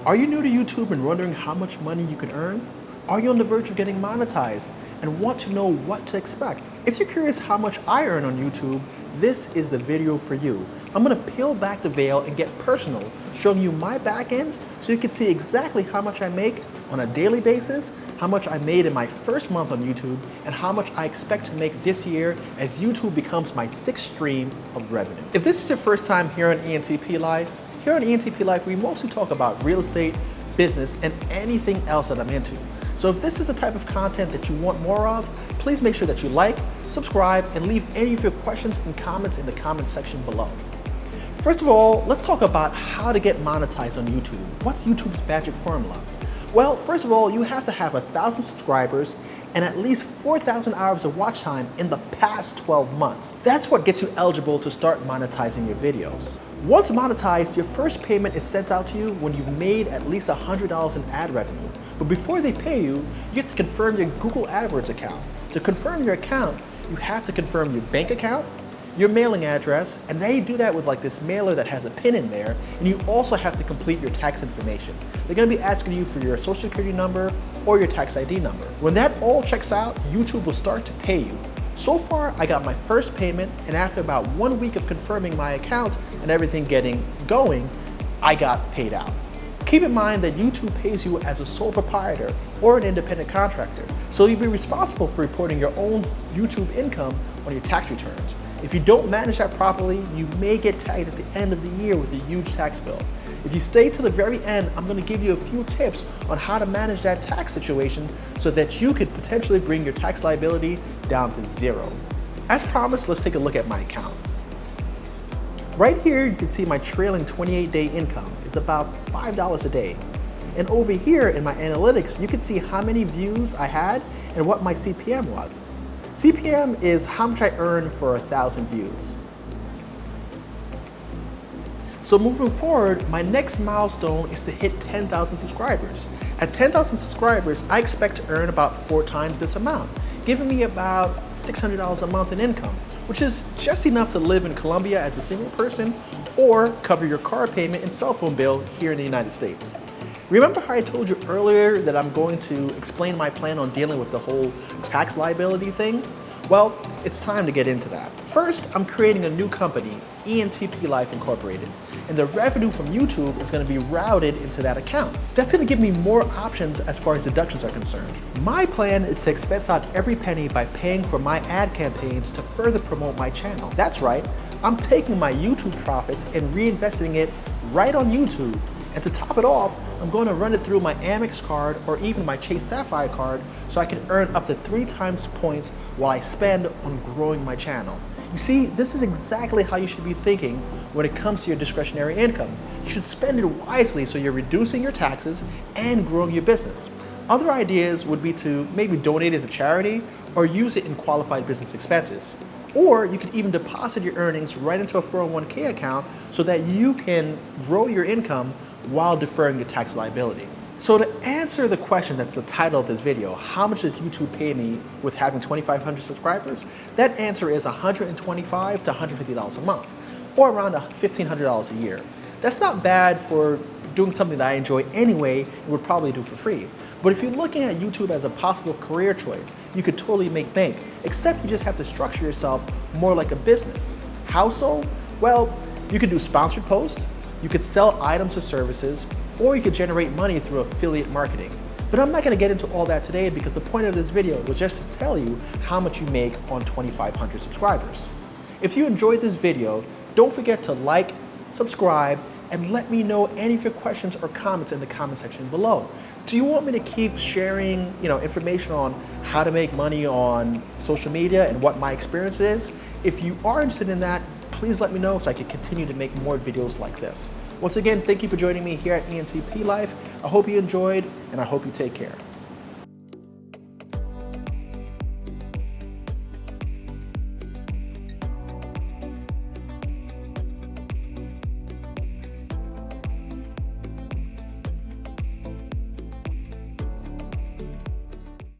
Are you new to YouTube and wondering how much money you can earn? Are you on the verge of getting monetized and want to know what to expect? If you're curious how much I earn on YouTube, this is the video for you. I'm gonna peel back the veil and get personal, showing you my back end so you can see exactly how much I make on a daily basis, how much I made in my first month on YouTube, and how much I expect to make this year as YouTube becomes my 6th stream of revenue. If this is your first time here on ENTP Life, here on ENTP Life, we mostly talk about real estate, business, and anything else that I'm into. So if this is the type of content that you want more of, please make sure that you like, subscribe, and leave any of your questions and comments in the comment section below. First of all, let's talk about how to get monetized on YouTube. What's YouTube's magic formula? Well, first of all, you have to have 1,000 subscribers and at least 4,000 hours of watch time in the past 12 months. That's what gets you eligible to start monetizing your videos. Once monetized, your first payment is sent out to you when you've made at least $100 in ad revenue. But before they pay you, you have to confirm your Google AdWords account. To confirm your account, you have to confirm your bank account, your mailing address, and they do that with like this mailer that has a pin in there, and you also have to complete your tax information. They're gonna be asking you for your social security number or your tax ID number. When that all checks out, YouTube will start to pay you. So far, I got my first payment, and after about 1 week of confirming my account and everything getting going, I got paid out. Keep in mind that YouTube pays you as a sole proprietor or an independent contractor, so you'll be responsible for reporting your own YouTube income on your tax returns. If you don't manage that properly, you may get tagged at the end of the year with a huge tax bill. If you stay to the very end, I'm gonna give you a few tips on how to manage that tax situation so that you could potentially bring your tax liability down to 0. As promised, let's take a look at my account. Right here, you can see my trailing 28-day income is about $5 a day. And over here in my analytics, you can see how many views I had and what my CPM was. CPM is how much I earn for 1,000 views. So moving forward, my next milestone is to hit 10,000 subscribers. At 10,000 subscribers, I expect to earn about 4 times this amount, giving me about $600 a month in income, which is just enough to live in Colombia as a single person or cover your car payment and cell phone bill here in the United States. Remember how I told you earlier that I'm going to explain my plan on dealing with the whole tax liability thing? Well, it's time to get into that. First, I'm creating a new company, ENTP Life Incorporated, and the revenue from YouTube is going to be routed into that account. That's going to give me more options as far as deductions are concerned. My plan is to expense out every penny by paying for my ad campaigns to further promote my channel. That's right, I'm taking my YouTube profits and reinvesting it right on YouTube. And to top it off, I'm going to run it through my Amex card or even my Chase Sapphire card so I can earn up to 3 times points while I spend on growing my channel. You see, this is exactly how you should be thinking when it comes to your discretionary income. You should spend it wisely so you're reducing your taxes and growing your business. Other ideas would be to maybe donate it to charity or use it in qualified business expenses. Or you could even deposit your earnings right into a 401k account so that you can grow your income while deferring your tax liability. So to answer the question that's the title of this video, how much does YouTube pay me with having 2,500 subscribers? That answer is $125 to $150 a month, or around $1,500 a year. That's not bad for doing something that I enjoy anyway and would probably do for free. But if you're looking at YouTube as a possible career choice, you could totally make bank, except you just have to structure yourself more like a business. How so? Well, you could do sponsored posts, you could sell items or services, or you could generate money through affiliate marketing. But I'm not gonna get into all that today because the point of this video was just to tell you how much you make on 2,500 subscribers. If you enjoyed this video, don't forget to like, subscribe, and let me know any of your questions or comments in the comment section below. Do you want me to keep sharing, information on how to make money on social media and what my experience is? If you are interested in that, please let me know so I can continue to make more videos like this. Once again, thank you for joining me here at ENTP Life. I hope you enjoyed, and I hope you take care.